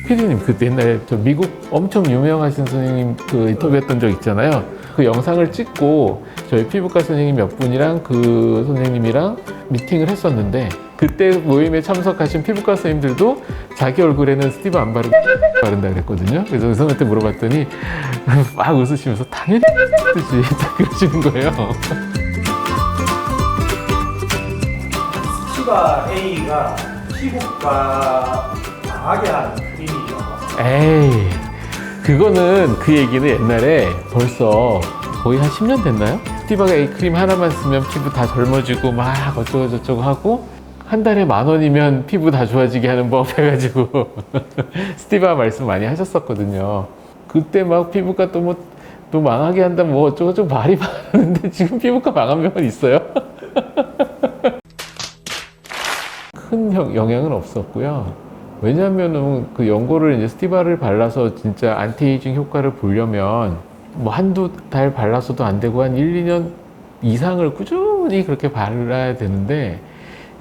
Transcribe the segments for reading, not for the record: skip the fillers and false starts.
피디님, 그때 옛날에 저 미국 엄청 유명하신 선생님 그 인터뷰했던 적 있잖아요. 그 영상을 찍고 저희 피부과 선생님 몇 분이랑 그 선생님이랑 미팅을 했었는데, 그때 모임에 참석하신 피부과 선생님들도 자기 얼굴에는 스티브 안 바르고 바른다 그랬거든요. 그래서 그 선생님한테 물어봤더니 막 웃으시면서 당연히 듯이 딱 그러시는 거예요. 스티바 A가 피부과 망하게 하는 크림이라고. 에이, 그거는 그 얘기는 옛날에 벌써 거의 한 10년 됐나요? 스티바 A 크림 하나만 쓰면 피부 다 젊어지고 막 어쩌고 저쩌고 하고, 한 달에 10,000원이면 피부 다 좋아지게 하는 법 해가지고 스티바 말씀 많이 하셨었거든요. 그때 막 피부과 또 망하게 한다 뭐 어쩌고 저쩌고 말이 많았는데 지금 피부과 망한 병은 있어요? 큰 영향은 없었고요. 왜냐하면은 그 연고를 이제 스티바를 발라서 진짜 안티에이징 효과를 보려면 뭐 한두 달 발라서도 안 되고 한 1, 2년 이상을 꾸준히 그렇게 발라야 되는데,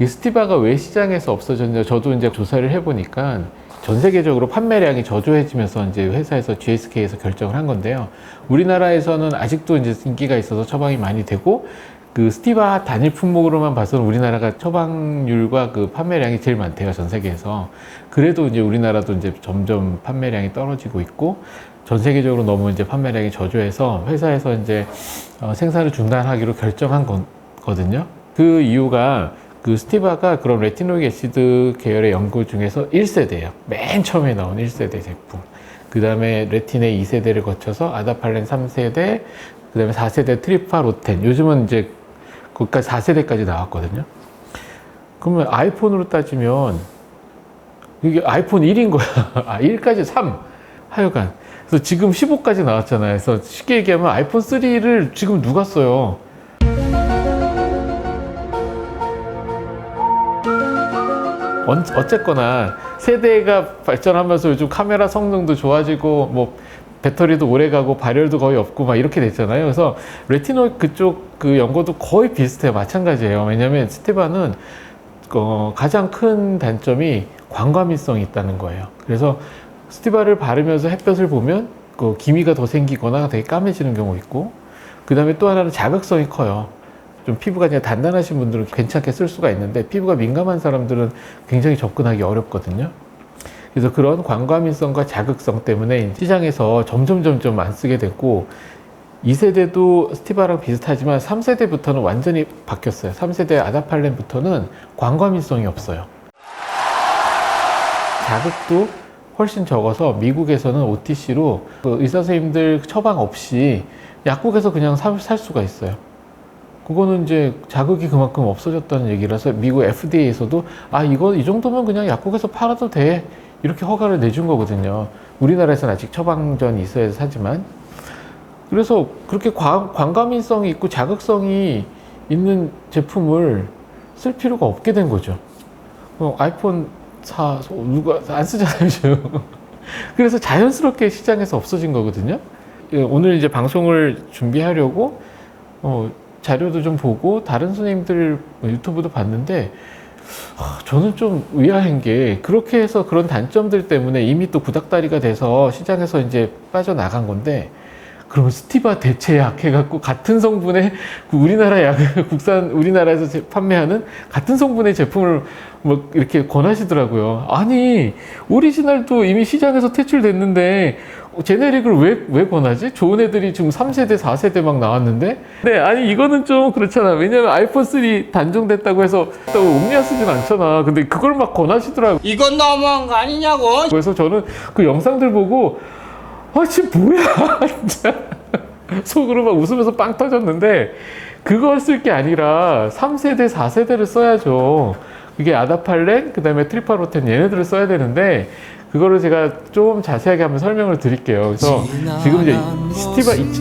이 스티바가 왜 시장에서 없어졌냐, 저도 이제 조사를 해보니까 전 세계적으로 판매량이 저조해지면서 이제 회사에서 GSK에서 결정을 한 건데요. 우리나라에서는 아직도 이제 인기가 있어서 처방이 많이 되고, 그 스티바 단일 품목으로만 봐서는 우리나라가 처방률과 그 판매량이 제일 많대요, 전 세계에서. 그래도 이제 우리나라도 이제 점점 판매량이 떨어지고 있고, 전 세계적으로 너무 이제 판매량이 저조해서 회사에서 이제 생산을 중단하기로 결정한 거거든요. 그 이유가 그 스티바가 그런 레티노이크 애시드 계열의 연고 중에서 1세대예요. 맨 처음에 나온 1세대 제품. 그 다음에 레틴의 2세대를 거쳐서 아다팔렌 3세대, 그 다음에 4세대 트리파로텐. 요즘은 이제 거기까지 4세대까지 나왔거든요. 그러면 아이폰으로 따지면 이게 아이폰 1인 거야. 1까지 3. 하여간. 그래서 지금 15까지 나왔잖아요. 그래서 쉽게 얘기하면 아이폰 3를 지금 누가 써요? 어쨌거나 세대가 발전하면서 요즘 카메라 성능도 좋아지고 뭐 배터리도 오래 가고 발열도 거의 없고 막 이렇게 됐잖아요. 그래서 레티노 그쪽 그 연고도 거의 비슷해요. 마찬가지예요. 왜냐면 스티바는 가장 큰 단점이 광과민성이 있다는 거예요. 그래서 스티바를 바르면서 햇볕을 보면 그 기미가 더 생기거나 되게 까매지는 경우 있고, 그 다음에 또 하나는 자극성이 커요. 좀 피부가 그냥 단단하신 분들은 괜찮게 쓸 수가 있는데, 피부가 민감한 사람들은 굉장히 접근하기 어렵거든요. 그래서 그런 광과민성과 자극성 때문에 시장에서 점점 안 쓰게 됐고, 2세대도 스티바랑 비슷하지만 3세대부터는 완전히 바뀌었어요. 3세대 아다팔렌부터는 광과민성이 없어요. 자극도 훨씬 적어서 미국에서는 OTC로 그 의사 선생님들 처방 없이 약국에서 그냥 살 수가 있어요. 그거는 이제 자극이 그만큼 없어졌다는 얘기라서 미국 FDA에서도 이 정도면 그냥 약국에서 팔아도 돼, 이렇게 허가를 내준 거거든요. 우리나라에서는 아직 처방전이 있어야 사지만. 그래서 그렇게 광과민성이 있고 자극성이 있는 제품을 쓸 필요가 없게 된 거죠. 아이폰 4 누가 안 쓰잖아요, 지금. 그래서 자연스럽게 시장에서 없어진 거거든요. 오늘 이제 방송을 준비하려고 자료도 좀 보고 다른 선생님들 유튜브도 봤는데, 저는 좀 의아한 게, 그렇게 해서 그런 단점들 때문에 이미 또 구닥다리가 돼서 시장에서 이제 빠져나간 건데, 그러면 스티바 대체약 해갖고 같은 성분의 우리나라 우리나라에서 판매하는 같은 성분의 제품을 뭐 이렇게 권하시더라고요. 아니, 오리지널도 이미 시장에서 퇴출됐는데 제네릭을 왜 권하지? 좋은 애들이 지금 3세대, 4세대 막 나왔는데? 네, 아니, 이거는 좀 그렇잖아. 왜냐면 아이폰 3 단종됐다고 해서 또 음미하시진 않잖아. 근데 그걸 막 권하시더라고요. 이건 너무한 거 아니냐고. 그래서 저는 그 영상들 보고, 지금 뭐야, 진짜. 속으로 막 웃으면서 빵 터졌는데, 그걸 쓸 게 아니라 3세대, 4세대를 써야죠. 그게 아다팔렌, 그 다음에 트리파로텐, 얘네들을 써야 되는데, 그거를 제가 좀 자세하게 한번 설명을 드릴게요. 그래서 지금 이제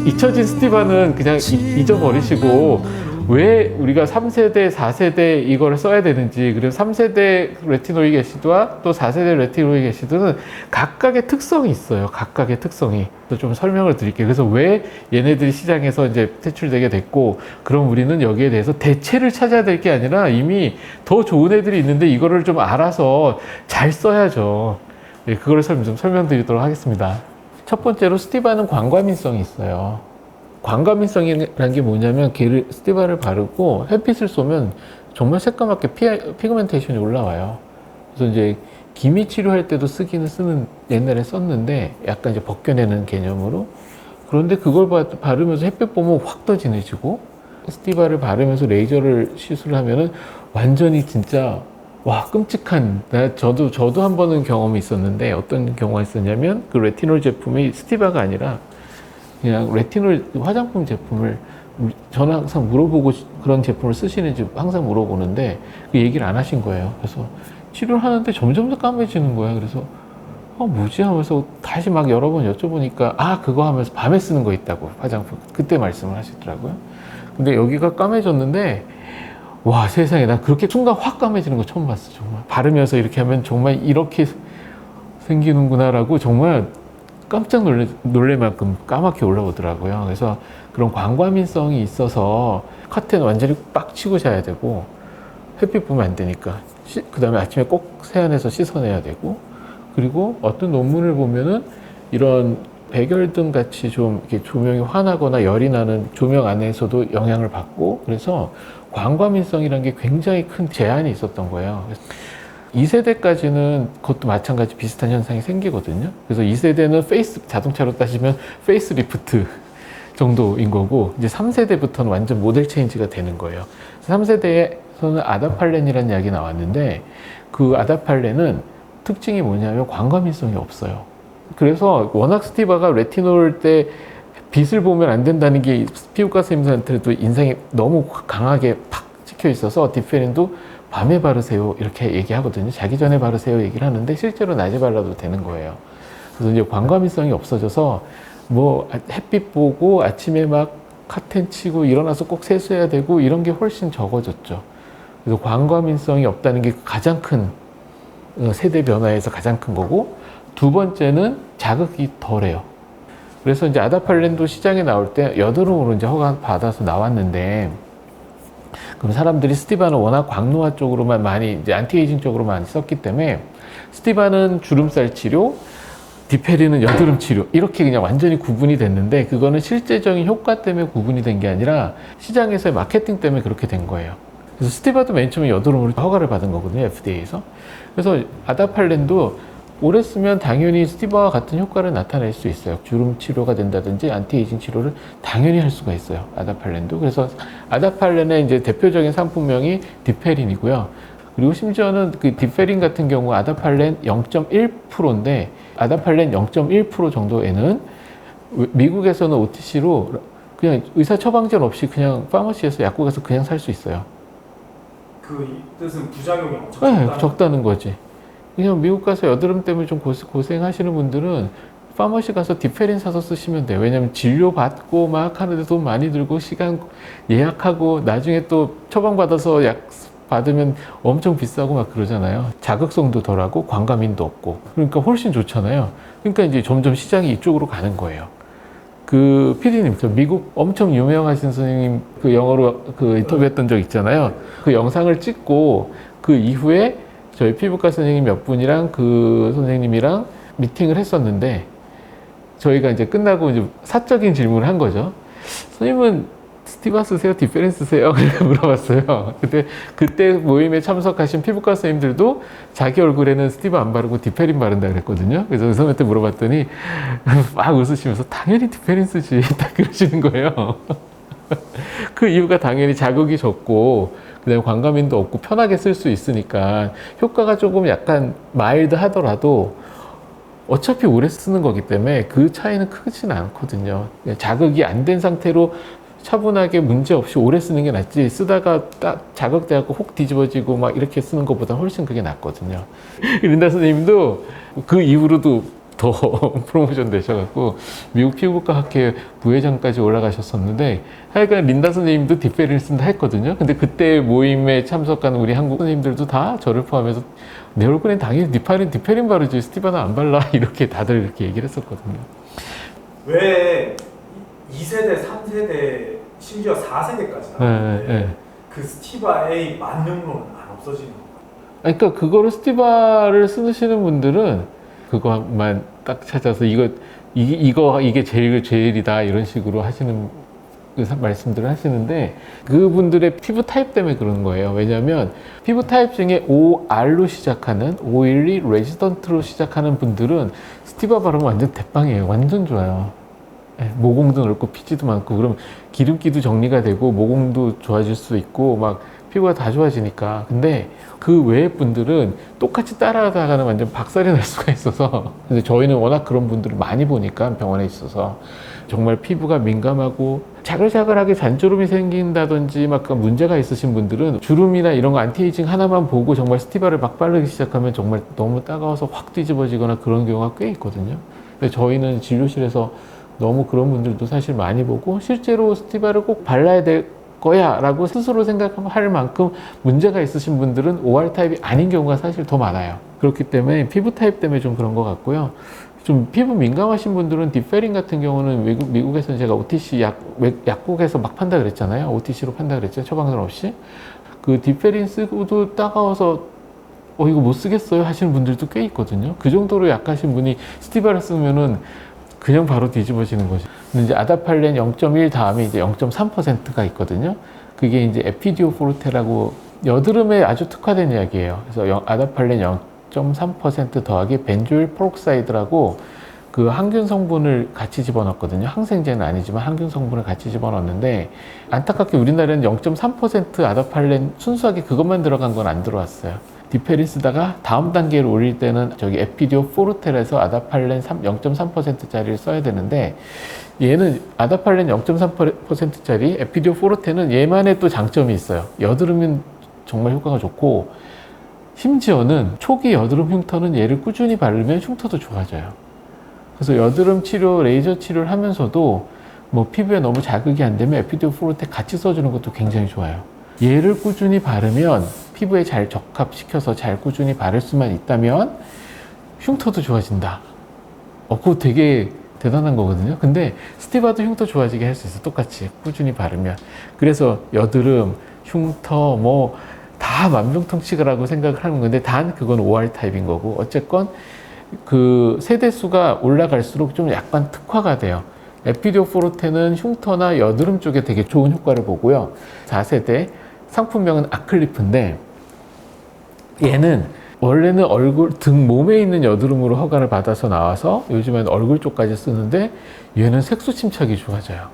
잊혀진 스티바는 그냥 잊어버리시고, 왜 우리가 3세대, 4세대 이걸 써야 되는지, 그리고 3세대 레티노이크 애시드와 또 4세대 레티노이크 애시드는 각각의 특성이 있어요. 각각의 특성이. 좀 설명을 드릴게요. 그래서 왜 얘네들이 시장에서 이제 퇴출되게 됐고, 그럼 우리는 여기에 대해서 대체를 찾아야 될 게 아니라 이미 더 좋은 애들이 있는데 이거를 좀 알아서 잘 써야죠. 예, 그걸 좀 설명드리도록 하겠습니다. 첫 번째로 스티바는 광과민성이 있어요. 광과민성이라는 게 뭐냐면 스티바를 바르고 햇빛을 쏘면 정말 새까맣게 피그멘테이션이 올라와요. 그래서 이제 기미 치료할 때도 옛날에 썼는데 약간 이제 벗겨내는 개념으로. 그런데 그걸 바르면서 햇빛 보면 확 더 진해지고, 스티바를 바르면서 레이저를 시술하면은 완전히 진짜 와 끔찍한. 저도 한 번은 경험이 있었는데 어떤 경우가 있었냐면 그 레티놀 제품이 스티바가 아니라 그냥 레티놀 화장품 제품을, 저는 항상 물어보고 그런 제품을 쓰시는지 항상 물어보는데 그 얘기를 안 하신 거예요. 그래서 치료를 하는데 점점 더 까매지는 거야. 그래서 뭐지 하면서 다시 막 여러 번 여쭤보니까 그거 하면서 밤에 쓰는 거 있다고, 화장품. 그때 말씀을 하시더라고요. 근데 여기가 까매졌는데 와 세상에, 나 그렇게 순간 확 까매지는 거 처음 봤어. 정말 바르면서 이렇게 하면 정말 이렇게 생기는구나라고 정말 깜짝 놀랄 만큼 까맣게 올라오더라고요. 그래서 그런 광과민성이 있어서 커튼 완전히 빡 치고 자야 되고, 햇빛 보면 안 되니까 그 다음에 아침에 꼭 세안해서 씻어내야 되고, 그리고 어떤 논문을 보면은 이런 백열등 같이 좀 이렇게 조명이 환하거나 열이 나는 조명 안에서도 영향을 받고, 그래서 광과민성이라는 게 굉장히 큰 제한이 있었던 거예요. 2세대까지는 그것도 마찬가지 비슷한 현상이 생기거든요. 그래서 2세대는 자동차로 따지면 페이스 리프트 정도인 거고, 이제 3세대부터는 완전 모델 체인지가 되는 거예요. 3세대에서는 아다팔렌이라는 약이 나왔는데, 그 아다팔렌은 특징이 뭐냐면 광과민성이 없어요. 그래서 워낙 스티바가 레티놀 때 빛을 보면 안 된다는 게 피부과 선생님들한테도 인상이 너무 강하게 팍 찍혀 있어서 디페린도 밤에 바르세요 이렇게 얘기하거든요. 자기 전에 바르세요 얘기를 하는데 실제로 낮에 발라도 되는 거예요. 그래서 이제 광과민성이 없어져서 뭐 햇빛 보고 아침에 막 카텐 치고 일어나서 꼭 세수해야 되고 이런 게 훨씬 적어졌죠. 그래서 광과민성이 없다는 게 가장 큰 세대 변화에서 가장 큰 거고, 두 번째는 자극이 덜해요. 그래서 이제 아다팔렌도 시장에 나올 때 여드름으로 이제 허가 받아서 나왔는데, 그럼 사람들이 스티바는 워낙 광노화 쪽으로만 많이, 이제 안티에이징 쪽으로 많이 썼기 때문에 스티바는 주름살 치료, 디페린은 여드름 치료, 이렇게 그냥 완전히 구분이 됐는데, 그거는 실제적인 효과 때문에 구분이 된 게 아니라 시장에서의 마케팅 때문에 그렇게 된 거예요. 그래서 스티바도 맨 처음에 여드름으로 허가를 받은 거거든요, FDA에서. 그래서 아다팔렌도 오래 쓰면 당연히 스티바와 같은 효과를 나타낼 수 있어요. 주름 치료가 된다든지 안티에이징 치료를 당연히 할 수가 있어요, 아다팔렌도. 그래서 아다팔렌의 이제 대표적인 상품명이 디페린이고요. 그리고 심지어는 그 디페린 같은 경우 아다팔렌 0.1%인데, 아다팔렌 0.1% 정도에는 미국에서는 OTC로 그냥 의사 처방전 없이 그냥 파머시에서 약국에서 그냥 살 수 있어요. 그 뜻은 부작용이 엄청 네, 적다는 거지. 그냥 미국 가서 여드름 때문에 좀 고생하시는 분들은 파머시 가서 디페린 사서 쓰시면 돼요. 왜냐면 진료 받고 막 하는데 돈 많이 들고 시간 예약하고 나중에 또 처방받아서 약 받으면 엄청 비싸고 막 그러잖아요. 자극성도 덜하고 광과민도 없고, 그러니까 훨씬 좋잖아요. 그러니까 이제 점점 시장이 이쪽으로 가는 거예요. 그 PD님, 저 미국 엄청 유명하신 선생님 그 영어로 그 인터뷰했던 적 있잖아요. 그 영상을 찍고 그 이후에 저희 피부과 선생님 몇 분이랑 그 선생님이랑 미팅을 했었는데, 저희가 이제 끝나고 이제 사적인 질문을 한 거죠. 선생님은 스티바 쓰세요? 디페린 쓰세요? 그렇게 물어봤어요. 그때 모임에 참석하신 피부과 선생님들도 자기 얼굴에는 스티바 안 바르고 디페린 바른다 그랬거든요. 그래서 그 선생님한테 물어봤더니 막 웃으시면서 당연히 디페린 쓰지 딱 그러시는 거예요. 그 이유가 당연히 자극이 적고 그다음에 광과민도 없고 편하게 쓸 수 있으니까, 효과가 조금 약간 마일드 하더라도 어차피 오래 쓰는 거기 때문에 그 차이는 크지는 않거든요. 자극이 안 된 상태로 차분하게 문제 없이 오래 쓰는 게 낫지, 쓰다가 딱 자극돼갖고 혹 뒤집어지고 막 이렇게 쓰는 것보다 훨씬 그게 낫거든요. 린다 선생님도 그 이후로도 더 프로모션 되셔갖고 미국 피부과 학회 부회장까지 올라가셨었는데, 하여간 린다 선생님도 디페린을 쓴다 했거든요. 근데 그때 모임에 참석한 우리 한국 선생님들도 다 저를 포함해서 내 얼굴엔 당연히 디페린 바르지 스티바는 안 발라 이렇게 다들 이렇게 얘기를 했었거든요. 왜 2세대, 3세대, 심지어 4세대까지 나왔는데 네. 그 스티바 A 만능론은 안 없어지는 건가요? 그러니까 그거를 스티바를 쓰시는 분들은 그것만 딱 찾아서 이게 제일이다 이런 식으로 하시는 말씀들을 하시는데 그분들의 피부 타입 때문에 그런 거예요. 왜냐하면 피부 타입 중에 OR로 시작하는 오일리 레지던트로 시작하는 분들은 스티바 바르면 완전 대빵이에요. 완전 좋아요. 네, 모공도 넓고 피지도 많고 그럼 기름기도 정리가 되고 모공도 좋아질 수 있고 막 피부가 다 좋아지니까. 근데 그 외의 분들은 똑같이 따라하다가는 완전 박살이 날 수가 있어서 근데 저희는 워낙 그런 분들을 많이 보니까 병원에 있어서 정말 피부가 민감하고 자글자글하게 잔주름이 생긴다든지 막 문제가 있으신 분들은 주름이나 이런 거 안티에이징 하나만 보고 정말 스티바를 막 바르기 시작하면 정말 너무 따가워서 확 뒤집어지거나 그런 경우가 꽤 있거든요. 근데 저희는 진료실에서 너무 그런 분들도 사실 많이 보고 실제로 스티바를 꼭 발라야 될 거야 라고 스스로 생각할 만큼 문제가 있으신 분들은 OR 타입이 아닌 경우가 사실 더 많아요. 그렇기 때문에 피부 타입 때문에 좀 그런 것 같고요. 좀 피부 민감하신 분들은 디페린 같은 경우는 미국에서는 제가 OTC 약국에서 막 판다 그랬잖아요. OTC로 판다 그랬죠. 처방전 없이. 그 디페린 쓰고도 따가워서 이거 못 쓰겠어요 하시는 분들도 꽤 있거든요. 그 정도로 약하신 분이 스티바를 쓰면은 그냥 바로 뒤집어지는 거죠. 근데 이제 아다팔렌 0.1 다음에 이제 0.3%가 있거든요. 그게 이제 에피디오 포르테라고 여드름에 아주 특화된 약이에요. 그래서 아다팔렌 0.3% 더하기 벤조일 프록사이드라고 그 항균 성분을 같이 집어넣었거든요. 항생제는 아니지만 항균 성분을 같이 집어넣었는데 안타깝게 우리나라에는 0.3% 아다팔렌 순수하게 그것만 들어간 건 안 들어왔어요. 디페린 쓰다가 다음 단계를 올릴 때는 저기 에피디오 포르텔에서 아다팔렌 0.3%짜리를 써야 되는데 얘는 아다팔렌 0.3%짜리 에피디오 포르테는 얘만의 또 장점이 있어요. 여드름은 정말 효과가 좋고 심지어는 초기 여드름 흉터는 얘를 꾸준히 바르면 흉터도 좋아져요. 그래서 여드름 치료, 레이저 치료를 하면서도 뭐 피부에 너무 자극이 안 되면 에피디오 포르테 같이 써주는 것도 굉장히 좋아요. 얘를 꾸준히 바르면 피부에 잘 적합시켜서 잘 꾸준히 바를 수만 있다면 흉터도 좋아진다. 그거 되게 대단한 거거든요. 근데 스티바도 흉터 좋아지게 할 수 있어. 똑같이 꾸준히 바르면. 그래서 여드름, 흉터 뭐 다 만병통치라고 생각을 하는 건데 단 그건 OR 타입인 거고 어쨌건 그 세대수가 올라갈수록 좀 약간 특화가 돼요. 에피디오 포르테는 흉터나 여드름 쪽에 되게 좋은 효과를 보고요. 4세대 상품명은 아클리프인데 얘는 원래는 얼굴, 등, 몸에 있는 여드름으로 허가를 받아서 나와서 요즘엔 얼굴 쪽까지 쓰는데 얘는 색소 침착이 좋아져요.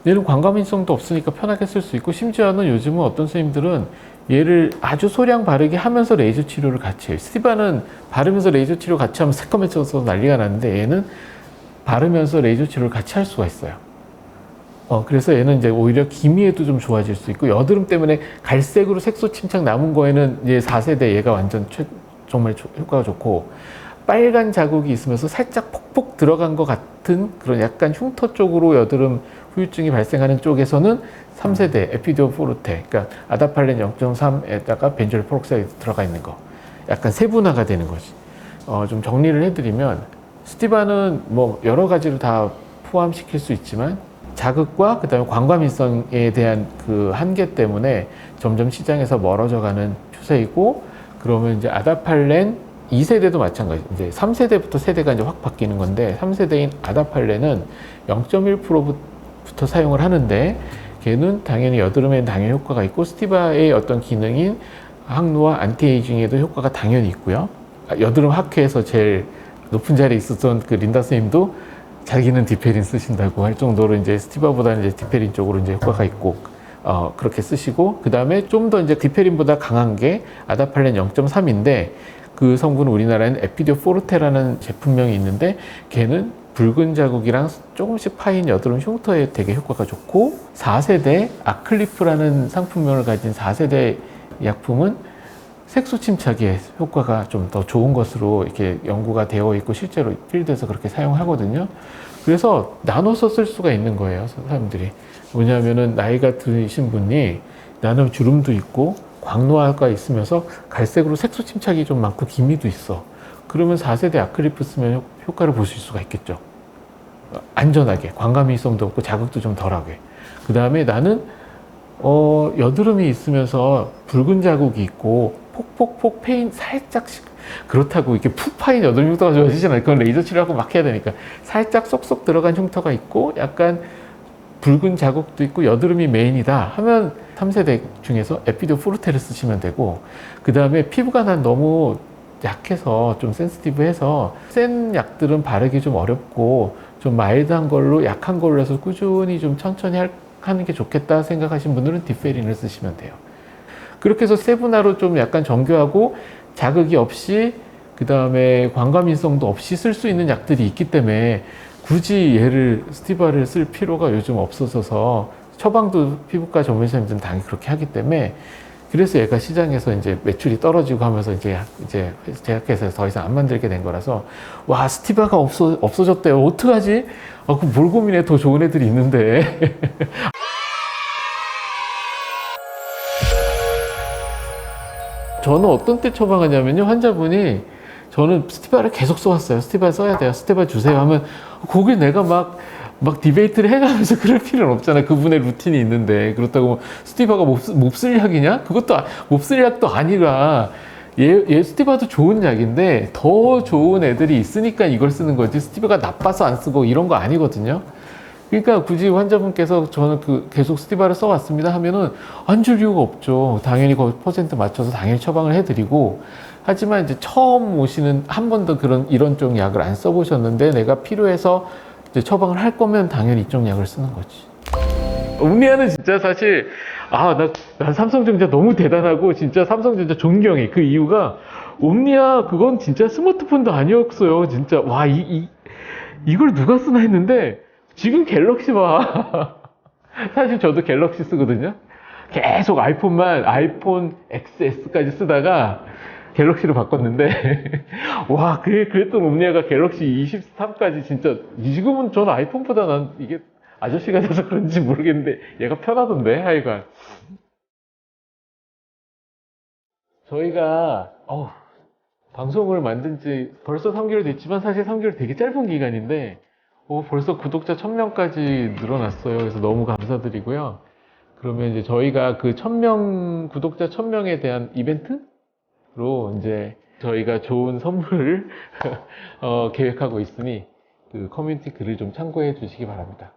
얘는 광과민성도 없으니까 편하게 쓸 수 있고 심지어는 요즘은 어떤 선생님들은 얘를 아주 소량 바르게 하면서 레이저 치료를 같이 해요. 스티바는 바르면서 레이저 치료 같이 하면 새까매져서 난리가 나는데 얘는 바르면서 레이저 치료를 같이 할 수가 있어요. 그래서 얘는 이제 오히려 기미에도 좀 좋아질 수 있고 여드름 때문에 갈색으로 색소 침착 남은 거에는 이제 4세대 얘가 완전 정말 효과가 좋고 빨간 자국이 있으면서 살짝 폭폭 들어간 것 같은 그런 약간 흉터 쪽으로 여드름 후유증이 발생하는 쪽에서는 3세대 에피디오 포르테, 그러니까 아다팔렌 0.3에다가 벤조일 프록사이드 들어가 있는 거 약간 세분화가 되는 거지. 좀 정리를 해드리면 스티바는 뭐 여러 가지로 다 포함시킬 수 있지만 자극과 그다음에 광과민성에 대한 그 한계 때문에 점점 시장에서 멀어져가는 추세이고 그러면 이제 아다팔렌 2세대도 마찬가지. 이제 3세대부터 세대가 이제 확 바뀌는 건데 3세대인 아다팔렌은 0.1%부터 사용을 하는데 걔는 당연히 여드름에는 당연히 효과가 있고 스티바의 어떤 기능인 항노화 안티에이징에도 효과가 당연히 있고요. 여드름 학회에서 제일 높은 자리에 있었던 그 린다 선생님도 자기는 디페린 쓰신다고 할 정도로 이제 스티바보다는 이제 디페린 쪽으로 이제 효과가 있고 그렇게 쓰시고 그 다음에 좀 더 이제 디페린보다 강한 게 아다팔렌 0.3인데 그 성분은 우리나라에는 에피디오 포르테라는 제품명이 있는데 걔는 붉은 자국이랑 조금씩 파인 여드름 흉터에 되게 효과가 좋고 4세대 아클리프라는 상품명을 가진 4세대 약품은 색소 침착에 효과가 좀 더 좋은 것으로 이렇게 연구가 되어 있고 실제로 필드에서 그렇게 사용하거든요. 그래서 나눠서 쓸 수가 있는 거예요, 사람들이. 뭐냐면은 나이가 드신 분이 나는 주름도 있고 광노화가 있으면서 갈색으로 색소 침착이 좀 많고 기미도 있어. 그러면 4세대 아클리프 쓰면 효과를 보실 수가 있겠죠. 안전하게, 광과민성도 없고 자극도 좀 덜하게. 그 다음에 나는 여드름이 있으면서 붉은 자국이 있고 폭폭폭 페인 살짝씩 그렇다고 이렇게 푹 파인 여드름 흉터가 좋아지진 않아요. 그건 레이저 치료하고 막 해야 되니까 살짝 쏙쏙 들어간 흉터가 있고 약간 붉은 자국도 있고 여드름이 메인이다 하면 3세대 중에서 에피듀 포르테를 쓰시면 되고, 그 다음에 피부가 난 너무 약해서 좀 센시티브해서 센 약들은 바르기 좀 어렵고 좀 마일드한 걸로 약한 걸로 해서 꾸준히 좀 천천히 하는 게 좋겠다 생각하신 분들은 디페린을 쓰시면 돼요. 그렇게 해서 세분화로 좀 약간 정교하고 자극이 없이 그 다음에 광과민성도 없이 쓸 수 있는 약들이 있기 때문에 굳이 얘를 스티바를 쓸 필요가 요즘 없어져서 처방도 피부과 전문의사님들은 당연히 그렇게 하기 때문에, 그래서 얘가 시장에서 이제 매출이 떨어지고 하면서 이제 제약회사에서 더 이상 안 만들게 된 거라서, 와, 스티바가 없어졌대요. 어떡하지? 그 뭘 고민해. 더 좋은 애들이 있는데. 저는 어떤 때 처방하냐면요. 환자분이 저는 스티바를 계속 써왔어요. 스티바 써야 돼요. 스티바 주세요 하면 거기 내가 막 디베이트를 해가면서 그럴 필요는 없잖아요. 그분의 루틴이 있는데. 그렇다고 스티바가 몹쓸 약이냐? 그것도 몹쓸 약도 아니라 얘 스티바도 좋은 약인데 더 좋은 애들이 있으니까 이걸 쓰는 거지, 스티바가 나빠서 안 쓰고 이런 거 아니거든요. 그러니까 굳이 환자분께서 저는 계속 스티바를 써왔습니다 하면은 안 줄 이유가 없죠. 당연히 거기 퍼센트 맞춰서 당연히 처방을 해드리고, 하지만 이제 처음 오시는 한 번도 이런 쪽 약을 안 써보셨는데 내가 필요해서 이제 처방을 할 거면 당연히 이쪽 약을 쓰는 거지. 옴니아는 진짜 사실 난 삼성전자 너무 대단하고 진짜 삼성전자 존경해. 그 이유가 옴니아 그건 진짜 스마트폰도 아니었어요. 진짜 와, 이걸 누가 쓰나 했는데 지금 갤럭시 봐. 사실 저도 갤럭시 쓰거든요. 계속 아이폰 XS까지 쓰다가 갤럭시로 바꿨는데 와, 그랬던 옴니아가 갤럭시 23까지 진짜, 지금은 저는 아이폰보다 난 이게 아저씨가 돼서 그런지 모르겠는데 얘가 편하던데. 하여간 저희가 방송을 만든 지 벌써 3개월 됐지만 사실 3개월 되게 짧은 기간인데 벌써 구독자 1000명까지 늘어났어요. 그래서 너무 감사드리고요. 그러면 이제 저희가 그 구독자 1000명에 대한 이벤트로 이제 저희가 좋은 선물을 계획하고 있으니 그 커뮤니티 글을 좀 참고해 주시기 바랍니다.